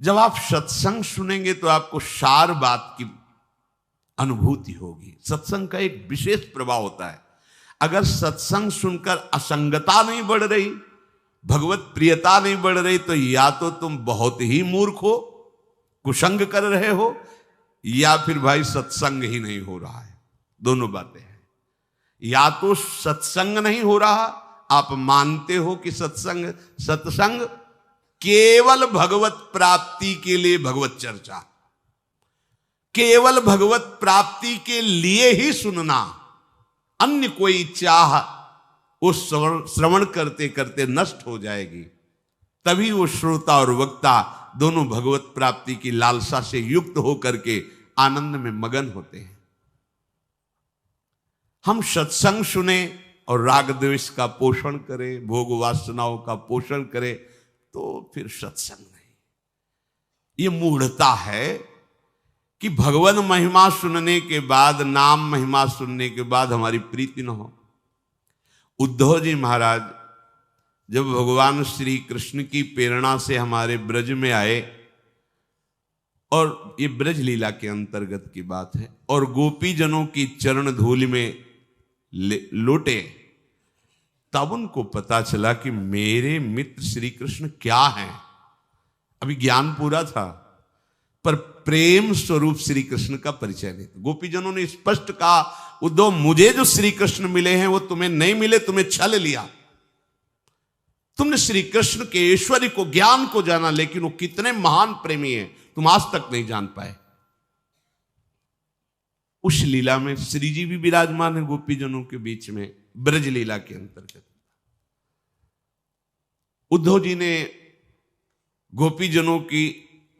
जब आप सत्संग सुनेंगे तो आपको सार बात की अनुभूति होगी। सत्संग का एक विशेष प्रभाव होता है। अगर सत्संग सुनकर असंगता नहीं बढ़ रही, भगवत प्रियता नहीं बढ़ रही, तो या तो तुम बहुत ही मूर्ख हो, कुसंग कर रहे हो, या फिर भाई सत्संग ही नहीं हो रहा है। दोनों बातें हैं। या तो सत्संग नहीं हो रहा, आप मानते हो कि सत्संग केवल भगवत प्राप्ति के लिए भगवत चर्चा, केवल भगवत प्राप्ति के लिए ही सुनना, अन्य कोई चाह उस श्रवण करते करते नष्ट हो जाएगी। तभी वो श्रोता और वक्ता दोनों भगवत प्राप्ति की लालसा से युक्त होकर के आनंद में मगन होते हैं। हम सत्संग सुने और राग द्वेष का पोषण करें, भोग वासनाओं का पोषण करें, तो फिर सत्संग नहीं। ये मूढ़ता है कि भगवान महिमा सुनने के बाद, नाम महिमा सुनने के बाद हमारी प्रीति न हो। उद्धव जी महाराज जब भगवान श्री कृष्ण की प्रेरणा से हमारे ब्रज में आए, और ये ब्रज लीला के अंतर्गत की बात है, और गोपी जनों की चरण धूलि में लोटे, तब उनको पता चला कि मेरे मित्र श्री कृष्ण क्या हैं। अभी ज्ञान पूरा था, पर प्रेम स्वरूप श्री कृष्ण का परिचय नहीं था। गोपी जनों ने स्पष्ट कहा, उद्धव मुझे जो श्री कृष्ण मिले हैं वो तुम्हें नहीं मिले, तुम्हें छल लिया। तुमने श्री कृष्ण के ऐश्वर्य को, ज्ञान को जाना, लेकिन वो कितने महान प्रेमी हैं तुम आज तक नहीं जान पाए। उस लीला में श्री जी भी विराजमान है गोपी जनों के बीच में, ब्रज लीला के अंतर्गत। उद्धव जी ने गोपी जनों की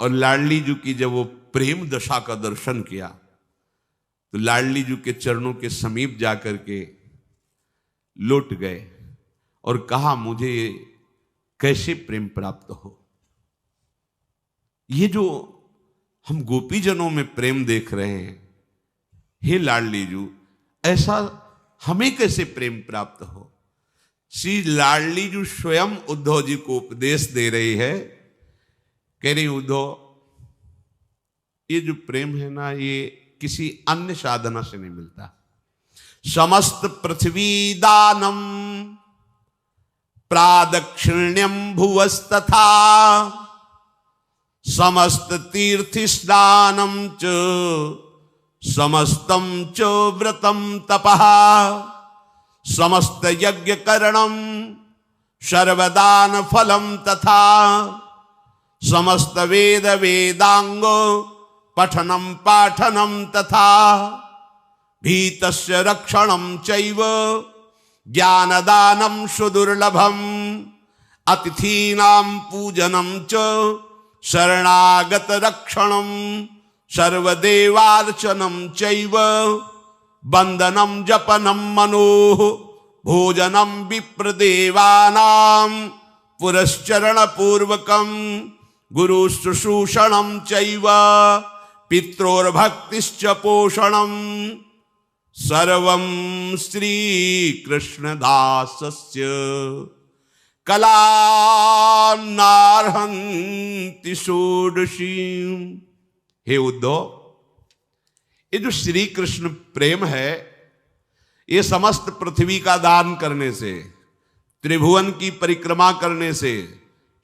और लाडली जी की जब वो प्रेम दशा का दर्शन किया, तो लाडली जी के चरणों के समीप जाकर के लौट गए और कहा, मुझे कैसे प्रेम प्राप्त हो। ये जो हम गोपी जनों में प्रेम देख रहे हैं, हे लाडली जी, ऐसा हमें कैसे प्रेम प्राप्त हो। श्री लाडली जी स्वयं उद्धव जी को उपदेश दे रही है, कह रही उद्धव, ये जो प्रेम है ना, ये किसी अन्य साधना से नहीं मिलता। समस्त पृथ्वी दानम प्रादक्षिण्यम भुवस्तथा समस्त तीर्थ स्नानम च समस्तम च व्रतम तपः समस्त यज्ञ करणम सर्वदान फलम तथा समस्त वेद वेदांगो पठनम पाठनम तथा भीतस्य रक्षणम चैव ज्ञानदानम सुदुर्लभम अतिथीनां पूजनम च शरणागत रक्षणम सर्वदेवार्चनम चैव वंदनम जपनम मनोः भोजनम विप्रदेवानां पुरश्चरण पूर्वकम गुरु शुश्रूषणम चैव पित्रोर्भक्तिश्च पोषणम सर्वं श्री कृष्णदासस्य कला नार्हन्ति षोडशी। हे उद्धव, ये जो श्री कृष्ण प्रेम है, ये समस्त पृथ्वी का दान करने से, त्रिभुवन की परिक्रमा करने से,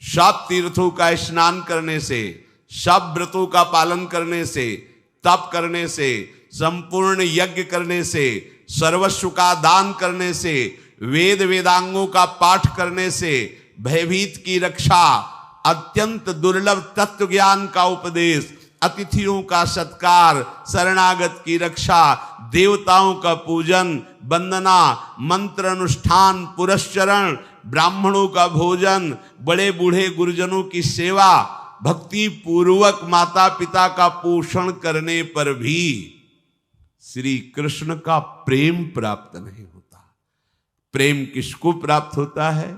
सब तीर्थों का स्नान करने से, सब व्रतों का पालन करने से, तप करने से, संपूर्ण यज्ञ करने से, सर्वस्व का दान करने से, वेद वेदांगों का पाठ करने से, भयभीत की रक्षा, अत्यंत दुर्लभ तत्व ज्ञान का उपदेश, अतिथियों का सत्कार, शरणागत की रक्षा, देवताओं का पूजन, वंदना, मंत्र अनुष्ठान, पुरस्चरण, ब्राह्मणों का भोजन, बड़े बूढ़े गुरुजनों की सेवा, भक्ति पूर्वक माता पिता का पोषण करने पर भी श्री कृष्ण का प्रेम प्राप्त नहीं होता। प्रेम किसको प्राप्त होता है?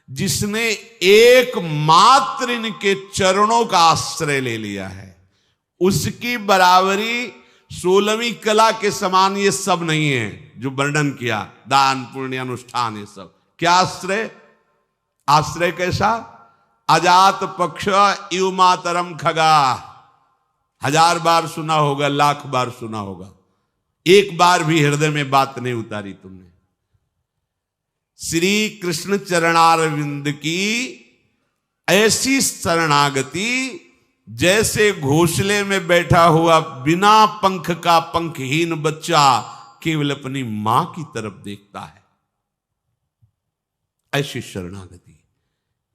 जिसने एकमात्र इनके चरणों का आश्रय ले लिया है। उसकी बराबरी 16वीं कला के समान ये सब नहीं है जो वर्णन किया, दान पुण्य अनुष्ठान, ये सब क्या आश्रय? आश्रय कैसा? अजात पक्ष इव मातरम खगा, 1000 बार सुना होगा, 1,00,000 बार सुना होगा, एक बार भी हृदय में बात नहीं उतारी तुमने। श्री कृष्ण चरणारविंद की ऐसी शरणागति जैसे घोंसले में बैठा हुआ बिना पंख का पंखहीन बच्चा केवल अपनी मां की तरफ देखता है, ऐसी शरणागति,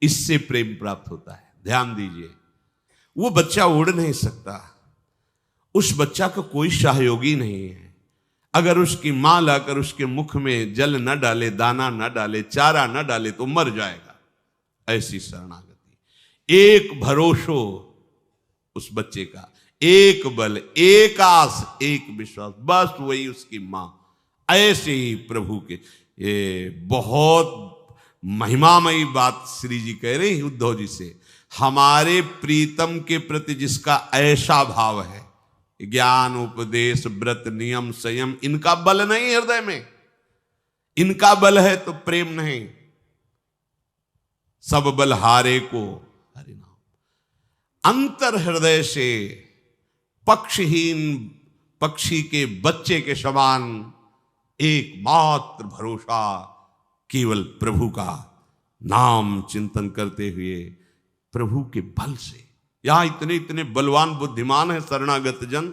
इससे प्रेम प्राप्त होता है। ध्यान दीजिए, वो बच्चा उड़ नहीं सकता, उस बच्चा का कोई सहयोगी नहीं है। अगर उसकी मां लाकर उसके मुख में जल न डाले, दाना न डाले, चारा न डाले तो मर जाएगा। ऐसी शरणागति, एक भरोसो उस बच्चे का, एक बल, एक आस, एक विश्वास, बस वही उसकी मां। ऐसे ही प्रभु के ये बहुत महिमामयी बात श्री जी कह रहे हैं उद्धव जी से। हमारे प्रीतम के प्रति जिसका ऐसा भाव है, ज्ञान उपदेश व्रत नियम संयम, इनका बल नहीं हृदय में, इनका बल है तो प्रेम नहीं। सब बल हारे को हरि नाम। अंतर हृदय से पक्षहीन पक्षी के बच्चे के समान एकमात्र भरोसा केवल प्रभु का नाम चिंतन करते हुए प्रभु के बल से। यहां इतने इतने बलवान बुद्धिमान है शरणागत जन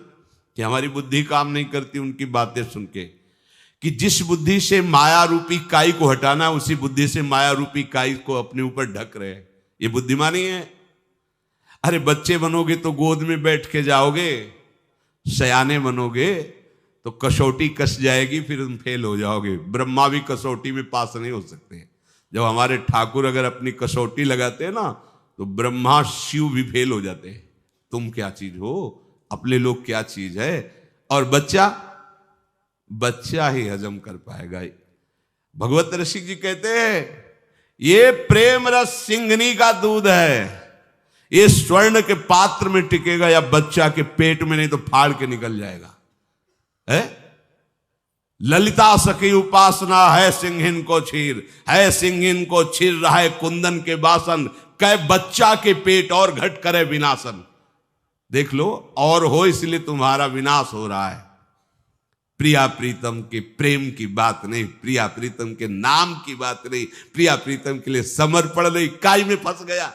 कि हमारी बुद्धि काम नहीं करती उनकी बातें सुन के, कि जिस बुद्धि से माया रूपी काई को हटाना, उसी बुद्धि से माया रूपी काई को अपने ऊपर ढक रहे हैं। ये बुद्धिमानी है। अरे बच्चे बनोगे तो गोद में बैठ के जाओगे, सयाने बनोगे तो कसौटी कस जाएगी, फिर तुम फेल हो जाओगे। ब्रह्मा भी कसौटी में पास नहीं हो सकते। जब हमारे ठाकुर अगर अपनी कसौटी लगाते हैं ना, तो ब्रह्मा शिव भी फेल हो जाते हैं। तुम क्या चीज हो, अपने लोग क्या चीज है। और बच्चा ही हजम कर पाएगा। भगवत रसिक जी कहते हैं ये प्रेम रस सिंघनी का दूध है, ये स्वर्ण के पात्र में टिकेगा या बच्चा के पेट में, नहीं तो फाड़ के निकल जाएगा। है ललिता सखी उपासना है सिंहिन को छीर, है सिंहिन को छीर रहा है कुंदन के बासन, कै बच्चा के पेट और घट करे विनाशन। देख लो, और हो इसलिए तुम्हारा विनाश हो रहा है। प्रिया प्रीतम के प्रेम की बात नहीं, प्रिया प्रीतम के नाम की बात नहीं, प्रिया प्रीतम के लिए समर्पण नहीं। काई में फंस गया,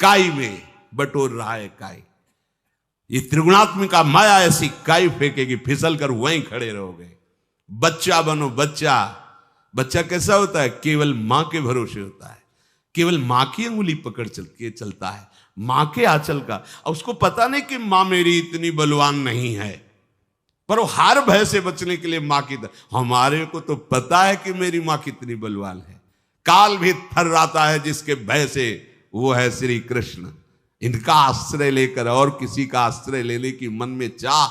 काई में बटोर रहा है काई। ये त्रिगुणात्मिका माया ऐसी काई फेंकेगी, फिसल कर वहीं खड़े रहोगे। बच्चा बनो, बच्चा। बच्चा कैसा होता है? केवल मां के भरोसे होता है, केवल मां की अंगुली पकड़ के चलता है, मां के आंचल का। और उसको पता नहीं कि मां मेरी इतनी बलवान नहीं है, पर वो हर भय से बचने के लिए मां की हमारे को तो पता है कि मेरी मां कितनी बलवान है। काल भी थर्राता है जिसके भय से, वो है श्री कृष्ण। इनका आश्रय लेकर और किसी का आश्रय लेने की मन में चाह,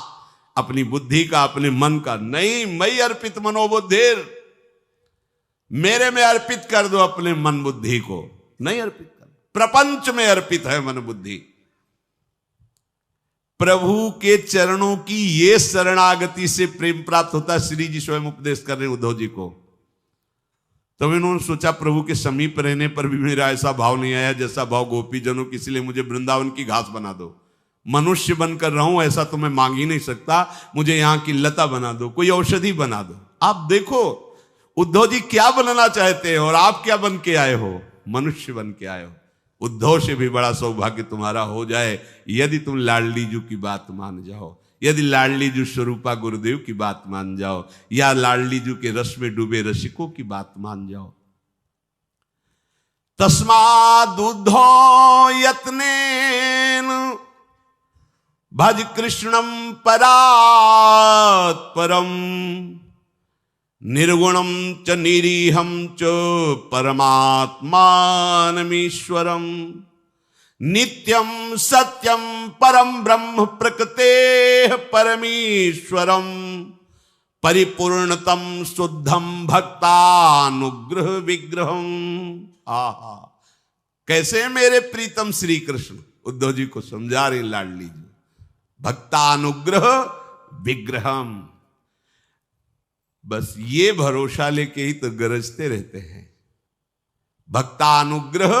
अपनी बुद्धि का, अपने मन का नहीं। मई अर्पित मनोबुद्धिर, मेरे में अर्पित कर दो अपने मन बुद्धि को, नहीं अर्पित कर, प्रपंच में अर्पित है मन बुद्धि। प्रभु के चरणों की ये शरणागति से प्रेम प्राप्त होता है। श्री जी स्वयं उपदेश कर रहे हैं उद्धव जी को। तब इन्होंने सोचा प्रभु के समीप रहने पर भी मेरा ऐसा भाव नहीं आया जैसा भाव गोपी जनों की, इसलिए मुझे वृंदावन की घास बना दो। मनुष्य बनकर रहूं ऐसा तो मैं मांग ही नहीं सकता, मुझे यहां की लता बना दो, कोई औषधि बना दो। आप देखो उद्धव जी क्या बनना चाहते हैं और आप क्या बन के आए हो? मनुष्य बन के आए हो। उद्धव से भी बड़ा सौभाग्य तुम्हारा हो जाए यदि तुम लाडली जी की बात मान जाओ, यदि लाडली जी स्वरूपा गुरुदेव की बात मान जाओ, या लाडली जी के रस में डूबे रसिकों की बात मान जाओ। तस्माद् उद्धो यत्नेन भज कृष्णम परात् परम, निर्गुणम च निरीहम च परमात्मानमीश्वरम, नित्यम सत्यम परम ब्रह्म प्रकृते परमेश्वरम, परिपूर्णतम शुद्धम भक्तानुग्रह विग्रहम। आहा, कैसे मेरे प्रीतम श्री कृष्ण उद्धव जी को समझा रहे लाडली जी। भक्तानुग्रह विग्रहम, बस ये भरोसा लेके ही तो गरजते रहते हैं। भक्तानुग्रह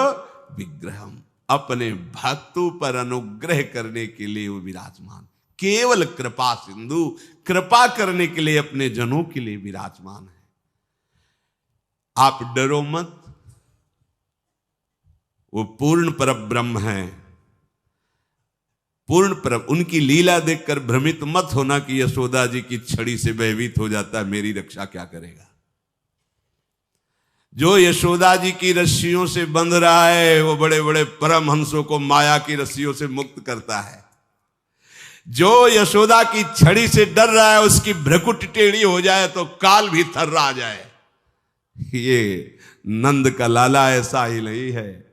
विग्रहम, अपने भक्तों पर अनुग्रह करने के लिए वो विराजमान, केवल कृपा सिंधु, कृपा करने के लिए अपने जनों के लिए विराजमान है। आप डरो मत, वो पूर्ण परब्रह्म है, पूर्ण पर। उनकी लीला देखकर भ्रमित मत होना कि यशोदा जी की छड़ी से भयभीत हो जाता है, मेरी रक्षा क्या करेगा। जो यशोदा जी की रस्सियों से बंध रहा है, वो बड़े बड़े परमहंसों को माया की रस्सियों से मुक्त करता है। जो यशोदा की छड़ी से डर रहा है, उसकी भ्रकुट टेढ़ी हो जाए तो काल भी थर्रा जाए। ये नंद का लाला ऐसा ही नहीं है।